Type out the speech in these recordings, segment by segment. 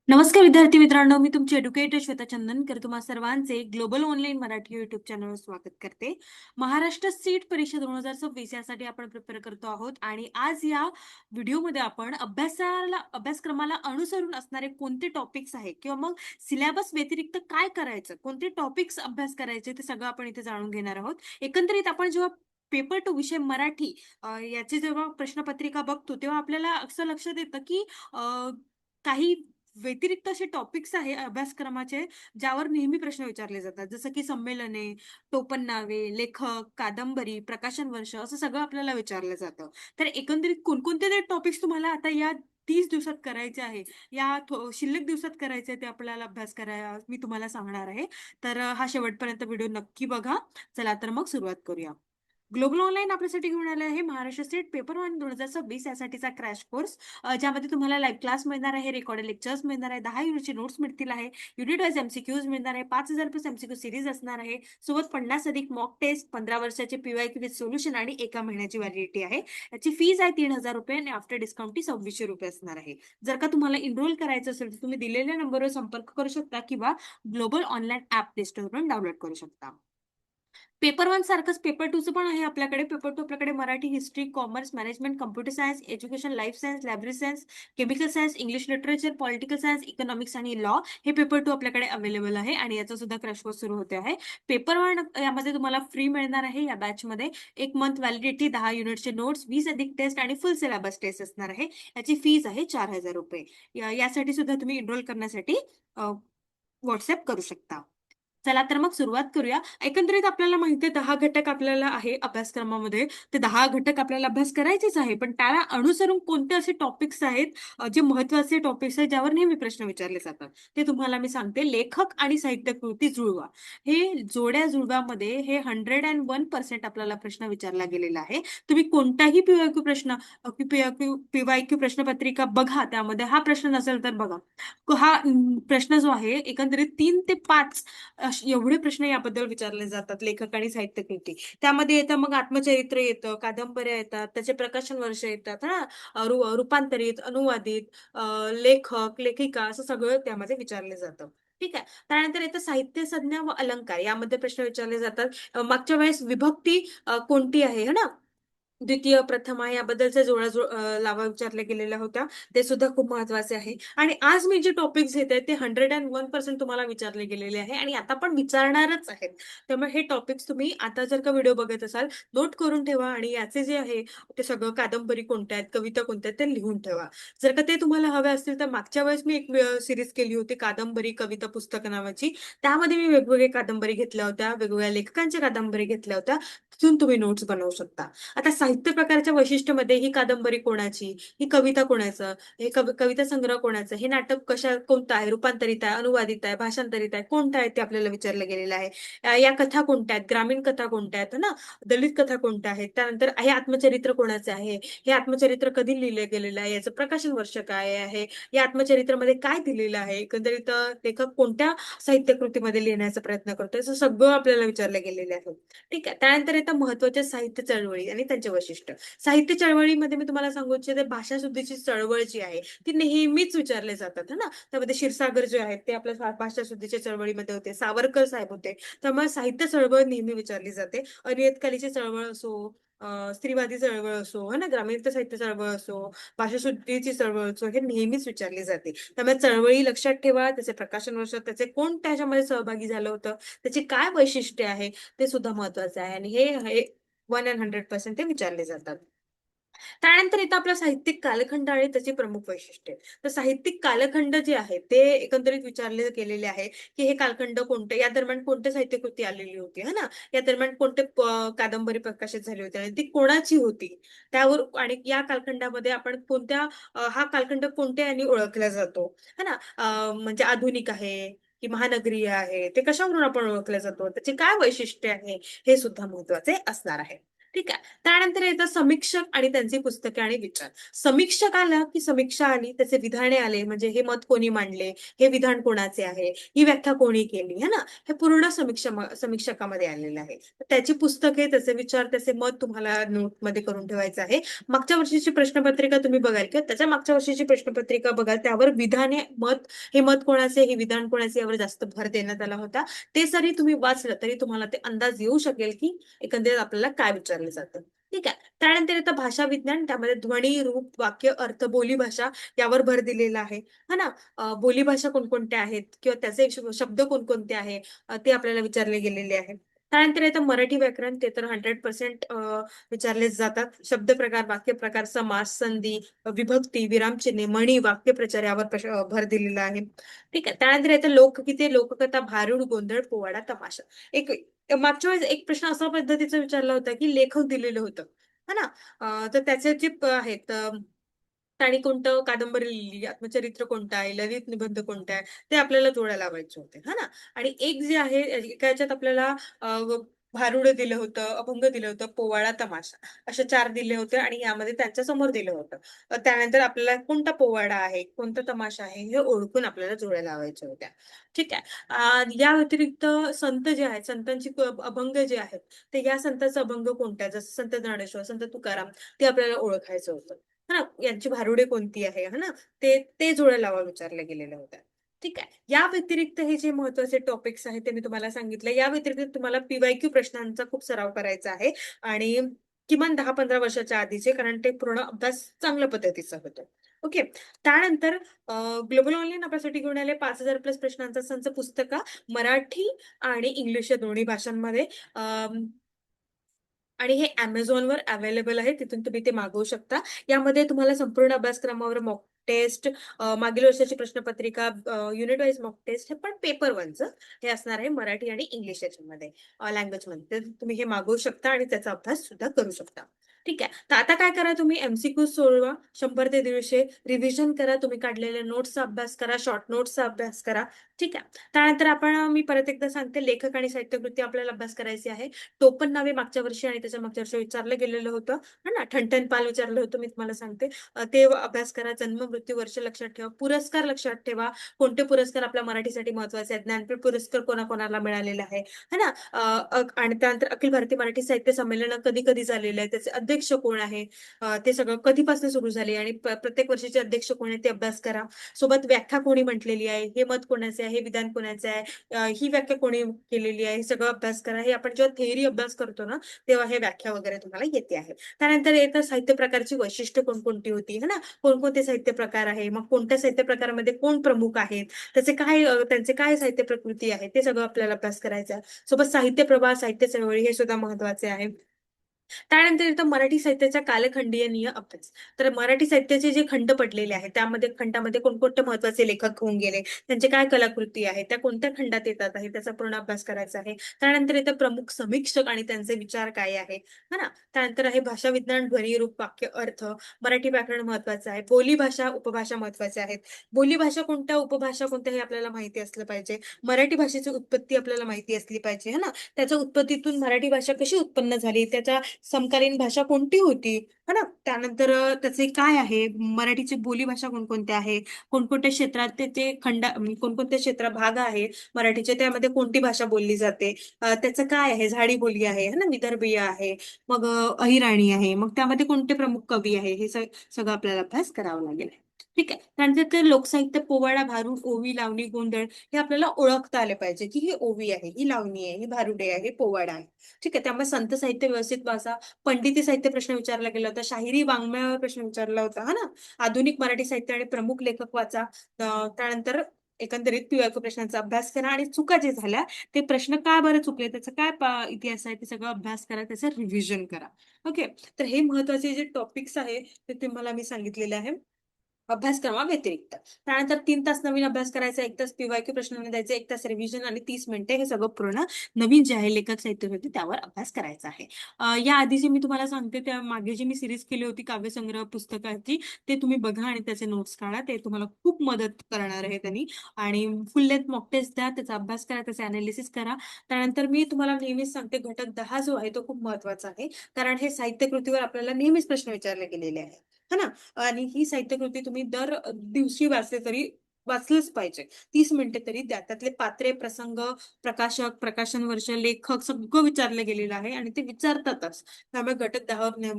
नमस्कार विद्यार्थी मित्रांनो, मी तुमची एड्युकेटर श्वेता चंदनकर तुम्हा सर्वांचे ग्लोबल ऑनलाईन मराठी युट्यूब चॅनलवर स्वागत करते. महाराष्ट्र सीट परीक्षा 2026 यासाठी आपण प्रिपेअर करतो आहोत आणि आज या व्हिडिओमध्ये आपण अभ्यासक्रमाला अनुसरून असणारे कोणते टॉपिक्स आहेत किंवा मग सिलेबस व्यतिरिक्त काय करायचं, कोणते टॉपिक्स अभ्यास करायचे ते सगळं आपण इथे जाणून घेणार आहोत. एकंदरीत आपण जेव्हा पेपर टू विषय मराठी याची जेव्हा प्रश्नपत्रिका बघतो तेव्हा आपल्याला असं लक्षात येतं की काही व्यतिरिक्त असे टॉपिक्स आहे अभ्यासक्रमाचे ज्यावर नेहमी प्रश्न विचारले जातात. जसं की संमेलने, टोपणनावे, लेखक, कादंबरी, प्रकाशन वर्ष असं सगळं आपल्याला विचारलं जातं. तर एकंदरीत कोणकोणते ते टॉपिक्स तुम्हाला आता या 30 दिवसात करायचे आहे, या शिल्लक दिवसात करायचे ते आपल्याला अभ्यास करायला मी तुम्हाला सांगणार आहे. तर हा शेवटपर्यंत व्हिडिओ नक्की बघा. चला तर मग सुरुवात करूया. ग्लोबल ऑनलाईन आपल्यासाठी घेऊन आले आहे महाराष्ट्र स्टेट पेपर 1 2026 यासाठीचा क्रॅश कोर्स, ज्यामध्ये तुम्हाला लाईव्ह क्लास मिळणार आहे, रेकॉर्डेड लेक्चर्स मिळणार आहे, 10 युनिटचे नोट्स मिळतील आहे, युनिट वाईज एमसीक्यूज मिळणार आहे, 5,000 प्लस एमसीक्यू सिरीज असणार आहे, सोबत 50 अधिक मॉक टेस्ट, 15 वर्षाचे पीवायक्यू विथ सोल्युशन आणि 1 महिन्याची व्हॅलिडिटी आहे. याची फीज आहे 3,000 रुपये आणि आफ्टर डिस्काउंट ती 2,600 रुपये असणार आहे. जर का तुम्हाला इनरोल करायचं असेल तर तुम्ही दिलेल्या नंबरवर संपर्क करू शकता किंवा ग्लोबल ऑनलाईन ऍप प्ले स्टोअरवरून डाउनलोड करू शकता. पेपर वन सारखंच पेपर टूचं पण आहे आपल्याकडे. पेपर टू आपल्याकडे Marathi, history, commerce, management, computer science, education, life science, library science, chemical science, English literature, political science, economics आणि लॉ हे पेपर टू आपल्याकडे अवेलेबल आहे आणि याचा सुद्धा क्रॅश कोर्स सुरू होते आहे. पेपर वन यामध्ये तुम्हाला फ्री मिळणार आहे. या बॅचमध्ये 1 मंथ व्हॅलिडिटी, 10 युनिटचे नोट्स, 20 अधिक टेस्ट आणि फुल सिलेबस टेस्ट असणार आहे. याची फीज आहे 4,000 रुपये. यासाठी सुद्धा तुम्ही एनरोल करण्यासाठी व्हॉट्सअप करू शकता. चला तर मग सुरुवात करूया. एकंदरीत आपल्याला माहिती आहे 10 घटक आपल्याला आहे अभ्यासक्रमामध्ये. ते 10 घटक आपल्याला अभ्यास करायचेच आहे. पण त्याला अनुसरून कोणते असे टॉपिक्स आहेत, जे महत्त्वाचे टॉपिक्स आहेत ज्यावर नेहमी प्रश्न विचारले जातात. ते तुम्हाला मी सांगते. लेखक आणि साहित्यकृती जुळवा. हे जोड्या जुळव्यामध्ये हे 101% आपल्याला प्रश्न विचारला गेलेला आहे. तुम्ही कोणताही पीवायक्यू प्रश्न पीवायक्यू प्रश्नपत्रिका बघा, त्यामध्ये हा प्रश्न नसेल तर बघा. हा प्रश्न जो आहे एकंदरीत 3 ते 5 एवढे प्रश्न याबद्दल विचारले जातात, लेखक आणि साहित्यकृती. त्यामध्ये येतं मग आत्मचरित्र येतं, कादंबऱ्या येतात, त्याचे प्रकाशन वर्ष येतात ना, रूपांतरित, अनुवादित, लेखक, लेखिका असं सगळं त्यामध्ये विचारले जातं. ठीक आहे. त्यानंतर येतं साहित्य संज्ञा व अलंकार, यामध्ये प्रश्न विचारले जातात. मागच्या वेळेस विभक्ती कोणती आहे है ना, द्वितीय, प्रथमा याबद्दलच्या लावा विचारल्या गेलेल्या होत्या. ते सुद्धा खूप महत्वाचे आहे. आणि आज मी जे टॉपिक्स घेते ते 101% तुम्हाला विचारले गेलेले आहे आणि आता पण विचारणारच आहेत. त्यामुळे हे टॉपिक्स तुम्ही आता जर का व्हिडिओ बघत असाल, नोट करून ठेवा आणि याचे जे आहे ते सगळं, कादंबरी कोणत्या आहेत, कविता कोणत्या आहेत, ते लिहून ठेवा. जर का ते तुम्हाला हवे असतील तर मागच्या वेळेस मी एक सिरीज केली होती कादंबरी कविता पुस्तक नावाची. त्यामध्ये मी वेगवेगळे कादंबरी घेतल्या होत्या, वेगवेगळ्या लेखकांच्या कादंबरी घेतल्या होत्या. तिथून तुम्ही नोट्स बनवू शकता. आता साहित्य प्रकारच्या वैशिष्ट्यामध्ये ही कादंबरी कोणाची, ही कविता कोणाचं, हे कविता संग्रह कोणाचं, हे नाटक कोणतं आहे, रूपांतरित आहे, अनुवादित आहे, भाषांतरित आहे, कोणतं आहे ते आपल्याला विचारलं गेलेलं आहे. या कथा कोणत्या आहेत, ग्रामीण कथा कोणत्या आहेत ना, दलित कथा कोणत्या आहेत, त्यानंतर हे आत्मचरित्र कोणाचं आहे, हे आत्मचरित्र कधी लिहिलं गेलेलं आहे, याचं प्रकाशन वर्ष काय आहे, या आत्मचरित्रामध्ये काय दिलेलं आहे, एकंदरीत लेखक कोणत्या साहित्य कृतीमध्ये लिहिण्याचा प्रयत्न करतोय, असं सगळं आपल्याला विचारलं गेलेलं आहे. ठीक आहे. त्यानंतर येतं महत्वाच्या साहित्य चळवळी आणि त्यांचे वैशिष्ट्य. साहित्य चळवळीमध्ये मी तुम्हाला सांगू इच्छिते, भाषाशुद्धीची चळवळ जी आहे ती नेहमीच विचारले जातात है ना. त्यामध्ये क्षीरसागर जे आहेत ते आपल्या भाषाशुद्धीच्या चळवळीमध्ये होते, सावरकर साहेब होते. त्यामुळे साहित्य चळवळ नेहमी विचारली जाते. अनियतकालीची चळवळ असो, स्त्रीवादी चळवळ असो है ना, ग्रामीण साहित्य चळवळ असो, भाषाशुद्धीची चळवळ असो, हे नेहमीच विचारली जाते. त्यामुळे चळवळी लक्षात ठेवा, त्याचे प्रकाशन वर्ष, त्याचे कोण त्याच्यामध्ये सहभागी झालं होतं, त्याची काय वैशिष्ट्य आहे, ते सुद्धा महत्वाचं आहे आणि हे 100% ते विचारले जातात. त्यानंतर येतं आपला साहित्यिक कालखंड आणि त्याची प्रमुख वैशिष्ट्ये. तर साहित्यिक कालखंड जे आहे ते एकंदरीत विचारले गेलेले आहे, की हे कालखंड कोणते, या दरम्यान कोणते साहित्यकृती आलेली होती है ना, या दरम्यान कोणते कादंबरी प्रकाशित झाली होती आणि ती कोणाची होती, त्यावर आणि या कालखंडामध्ये आपण हा कालखंड कोणत्या यांनी ओळखला जातो है ना, म्हणजे आधुनिक आहे की महानगरीय आहे, ते कशावरून आपण ओळखला जातो, त्याचे काय वैशिष्ट्य आहे, हे सुद्धा महत्वाचे असणार आहे. ठीक आहे. त्यानंतर येतं समीक्षक आणि त्यांची पुस्तके आणि विचार. समीक्षक आला की समीक्षा आली, त्याचे विधाने आले, म्हणजे हे मत कोणी मांडले, हे विधान कोणाचे आहे, ही व्याख्या कोणी केली, है ना? हे पूर्ण समीक्षकामध्ये आलेलं आहे. त्याची पुस्तके, त्याचे विचार, त्याचे मत तुम्हाला नोटमध्ये करून ठेवायचं आहे. मागच्या वर्षीची प्रश्नपत्रिका तुम्ही बघाल किंवा त्याच्या मागच्या वर्षीची प्रश्नपत्रिका बघाल, त्यावर विधाने, मत, हे मत कोणाचे, हे विधान कोणाचे, यावर जास्त भर देण्यात आला होता. ते जरी तुम्ही वाचलं तरी तुम्हाला ते अंदाज येऊ शकेल की एकंदरीत आपल्याला काय विचारलं जातं. ठीक आहे. त्यानंतर येतं भाषा विज्ञान. त्यामध्ये ध्वनी, रूप, वाक्य, अर्थ, बोलीभाषा यावर भर दिलेला आहे. हा ना? बोलीभाषा कोणकोणत्या आहेत किंवा त्याचे शब्द कोणकोणते आहे, ते आपल्याला विचारले गेलेले आहे. त्यानंतर येतं मराठी व्याकरण. ते तर 100% विचारले जातात. शब्द प्रकार, वाक्य प्रकार, समास, संधी, विभक्ती, विरामचिन्हे, म्हणी, वाक्यप्रचार यावर भर दिलेला आहे. ठीक आहे. त्यानंतर येतं लोकगीते, लोककथा, भारुड, गोंधळ, पोवाडा, तमाशा. एक मागच्या वेळेस एक प्रश्न असा पद्धतीचा विचारला होता की लेखक दिलेलं होतं, है ना? तर त्याचे जे आहेत, त्यांनी कोणतं कादंबरी लिहिली, आत्मचरित्र कोणतं आहे, ललित निबंध कोणता आहे, ते आपल्याला जोड्या लावायचे होते, है ना? आणि एक जे आहे, एका याच्यात आपल्याला भारुड दिलं होतं, अभंग दिलं होतं, पोवाडा, तमाशा असे 4 दिले होते आणि यामध्ये त्यांच्या समोर दिलं होतं. त्यानंतर आपल्याला कोणता पोवाडा आहे, कोणता तमाशा आहे, हे ओळखून आपल्याला जोड्या लावायच्या होत्या. ठीक आहे. या व्यतिरिक्त संत जे आहेत, संतांची अभंग जे आहेत, ते या संतांचा अभंग कोणता आहे, जसं संत ज्ञानेश्वर, संत तुकाराम, ते आपल्याला ओळखायचं होतं. है ना? यांची भारुडे कोणती आहे, है ना? ते जोड्या लावा विचारल्या गेलेल्या होत्या. ठीक आहे. या व्यतिरिक्त हे जे महत्त्वाचे टॉपिक्स आहेत ते मी तुम्हाला सांगितले. या व्यतिरिक्त तुम्हाला पी-वाय-क्यू प्रश्नांचा खूप सराव करायचा आहे आणि किमान 10-15 वर्षाच्या आधीचे, कारण ते पूर्ण अभ्यास चांगल्या पद्धतीचा होतो. ओके. त्यानंतर ग्लोबल ऑनलाईन आपल्यासाठी घेऊन आले 5,000 प्लस प्रश्नांचा संच पुस्तका मराठी आणि इंग्लिश या दोन्ही भाषांमध्ये. आणि हे Amazonवर अवेलेबल आहे. तिथून तुम्ही ते मागवू शकता. यामध्ये तुम्हाला संपूर्ण अभ्यासक्रमावर मॉक टेस्ट, मागील वर्षाची प्रश्नपत्रिका, युनिट वाईज मॉक टेस्ट, हे पण पेपर वनचं हे असणार आहे मराठी आणि इंग्लिश याच्यामध्ये, लँग्वेजमध्ये. तर तुम्ही हे मागवू शकता आणि त्याचा अभ्यास सुद्धा करू शकता. ठीक आहे. तर आता काय करा, तुम्ही एम-सी-क्यू सोडवा 100 ते 150, रिव्हिजन करा, तुम्ही काढलेल्या नोट्सचा अभ्यास करा, शॉर्ट नोट्सचा अभ्यास करा. ठीक आहे. त्यानंतर मी परत एकदा सांगते, लेखक आणि साहित्यकृती आपल्याला अभ्यास करायची आहे. टोपण नावे मागच्या वर्षी आणि त्याच्या मागच्या वर्षी विचारलं गेलेलं होतं, है ना? ठणठण पाल विचारलं होतं, मी तुम्हाला सांगते. ते अभ्यास करा. जन्म, मृत्यू, वर्ष लक्षात ठेवा. पुरस्कार लक्षात ठेवा. कोणते पुरस्कार आपल्या मराठीसाठी महत्त्वाचे आहेत. ज्ञानपीठ पुरस्कार कोणाकोणाला मिळालेला आहे, है ना? आणि त्यानंतर अखिल भारतीय मराठी साहित्य संमेलन कधी-कधी झालेलं आहे, त्याचे अध्यक्ष कोण आहे, ते सगळं कधीपासून सुरू झाले आणि प्रत्येक वर्षीचे अध्यक्ष कोण आहे ते अभ्यास करा. सोबत व्याख्या कोणी म्हटलेली आहे, हे मत कोणाचे आहे, हे विधान कोणाचे आहे, ही व्याख्या कोणी केलेली आहे, हे सगळं अभ्यास करा. हे आपण जेव्हा थेअरी अभ्यास करतो ना, तेव्हा हे व्याख्या वगैरे तुम्हाला येते आहे. त्यानंतर येतं साहित्य प्रकारची वैशिष्ट्य कोणकोणती होती, है ना? कोणकोणते साहित्य प्रकार आहे, मग कोणत्या साहित्य प्रकारामध्ये कोण प्रमुख आहेत, त्यांचे काय साहित्य प्रकृती आहे, ते सगळं आपल्याला अभ्यास करायचं आहे. सोबत साहित्य प्रवाह, साहित्य चळवळी हे सुद्धा महत्वाचे आहे. त्यानंतर येतं मराठी साहित्याचा कालखंडीय अभ्यास. तर मराठी साहित्याचे जे खंड पडलेले आहेत, त्यामध्ये खंडामध्ये कोणकोणते महत्त्वाचे लेखक होऊन गेले, त्यांचे काय कलाकृती आहे, त्या कोणत्या खंडात येतात आहे, त्याचा पूर्ण अभ्यास करायचा आहे. त्यानंतर येतं प्रमुख समीक्षक आणि त्यांचे विचार काय आहे, है ना? त्यानंतर आहे भाषा विज्ञान, ध्वनी, रूप, वाक्य, अर्थ, मराठी व्याकरण महत्वाचं आहे. बोलीभाषा, उपभाषा महत्वाच्या आहेत. बोलीभाषा कोणत्या, उपभाषा कोणत्या, हे आपल्याला माहिती असलं पाहिजे. मराठी भाषेची उत्पत्ती आपल्याला माहिती असली पाहिजे, है ना? त्याच्या उत्पत्तीतून मराठी भाषा कशी उत्पन्न झाली, त्याच्या समकालीन भाषा कोणती होती, है ना? त्यानंतर त्याचे काय आहे, मराठीची बोलीभाषा कोणकोणत्या आहे, कोणकोणत्या क्षेत्रात त्याचे कोणकोणत्या क्षेत्र भाग आहे मराठीचे, त्यामध्ये कोणती भाषा बोलली जाते, त्याचं काय आहे, झाडी बोली आहे, है ना, विदर्भीय आहे, मग अहिराणी आहे, मग त्यामध्ये कोणते प्रमुख कवी आहे, हे सगळं आपल्याला अभ्यास करावा लागेल. ठीक आहे. त्यानंतर ते लोकसाहित्य, पोवाडा, भारुड, ओवी, लावणी, गोंधळ हे आपल्याला ओळखता आले पाहिजे की ही ओवी आहे, ही लावणी आहे, ही भारुडे आहे, हे पोवाडा आहे. ठीक आहे. त्यामुळे संत साहित्य व्यवस्थित वाचा. पंडिती साहित्य प्रश्न विचारला गेला होता. शाहिरी वाङ्मयावर प्रश्न विचारला होता, हा ना? आधुनिक मराठी साहित्य आणि प्रमुख लेखक वाचा. त्यानंतर एकंदरीत पी-वाय-क्यू प्रश्नांचा अभ्यास करा आणि चुका जे झाल्या ते प्रश्न का बरं चुकले, त्याचा काय इतिहास आहे, ते सगळं अभ्यास करा, त्याचं रिव्हिजन करा. ओके. तर हे महत्वाचे जे टॉपिक्स आहे ते तुम्हाला मी सांगितलेले आहे. अभ्यासक्रमाव्यतिरिक्त. त्यानंतर 3 तास नवीन अभ्यास करायचा, 1 तास पीवायक्यू प्रश्न द्यायचे, 1 तास रिव्हिजन आणि 30 मिनिटे हे सगळं पूर्ण नवीन जे आहे लेखक साहित्य होते त्यावर अभ्यास करायचा आहे. या आधी जे मी तुम्हाला सांगते त्या मागे जी मी सिरीज केली होती काव्यसंग्रह पुस्तकाची, ते तुम्ही बघा आणि त्याचे नोट्स काढा. ते तुम्हाला खूप मदत करणार आहे त्यांनी. आणि फुल लेंथ मॉक टेस्ट द्या, त्याचा अभ्यास करा, त्याचे अनालिसिस करा. त्यानंतर मी तुम्हाला नेहमीच सांगते घटक 10 जो आहे तो खूप महत्वाचा आहे. कारण हे साहित्य कृतीवर आपल्याला नेहमीच प्रश्न विचारले गेलेले आहेत. है ना? आणि ही साहित्यकृती तुम्ही दर दिवशी वाचले तरी वाचलंच पाहिजे. 30 मिनिटे तरी द्या. त्यातले पात्रे, प्रसंग, प्रकाशक, प्रकाशन वर्ष, लेखक सगळं विचारलं गेलेलं आहे आणि ते विचारतातच. त्यामुळे घटक 10 वर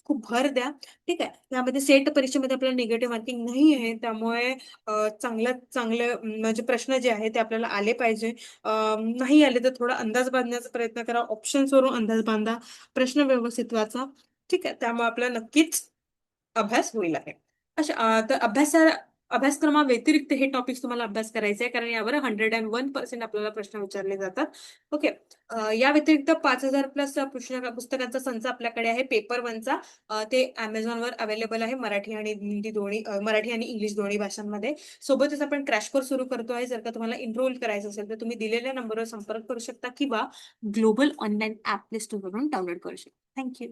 खूप भर द्या. ठीक आहे. त्यामध्ये सेट परीक्षेमध्ये आपल्याला निगेटिव्ह मार्किंग नाही आहे. त्यामुळे चांगल्यात चांगले म्हणजे प्रश्न जे आहेत ते आपल्याला आले पाहिजे. नाही आले तर थोडा अंदाज बांधण्याचा प्रयत्न करा. ऑप्शन्स वरून अंदाज बांधा. प्रश्न व्यवस्थित वाचा. ठीक आहे. त्यामुळे आपल्याला नक्कीच अभ्यास होईल आहे. तर अभ्यासक्रमाव्यतिरिक्त हे टॉपिक्स तुम्हाला अभ्यास करायचे आहे, कारण यावर 101% आपल्याला प्रश्न विचारले जातात. ओके. या व्यतिरिक्त 5,000 प्लस पुस्तकांचा संच आपल्याकडे आहे पेपर 1चा. ते Amazonवर अवेलेबल आहे मराठी आणि हिंदी दोन्ही मराठी आणि इंग्लिश दोन्ही भाषांमध्ये. सोबतच आपण क्रॅश कोर्स सुरू करतो आहे. जर का तुम्हाला एनरोल करायचं असेल, तर तुम्ही दिलेल्या नंबरवर संपर्क करू शकता किंवा ग्लोबल ऑनलाईन ॲप प्ले स्टोअरवरून डाउनलोड करू शकता. थँक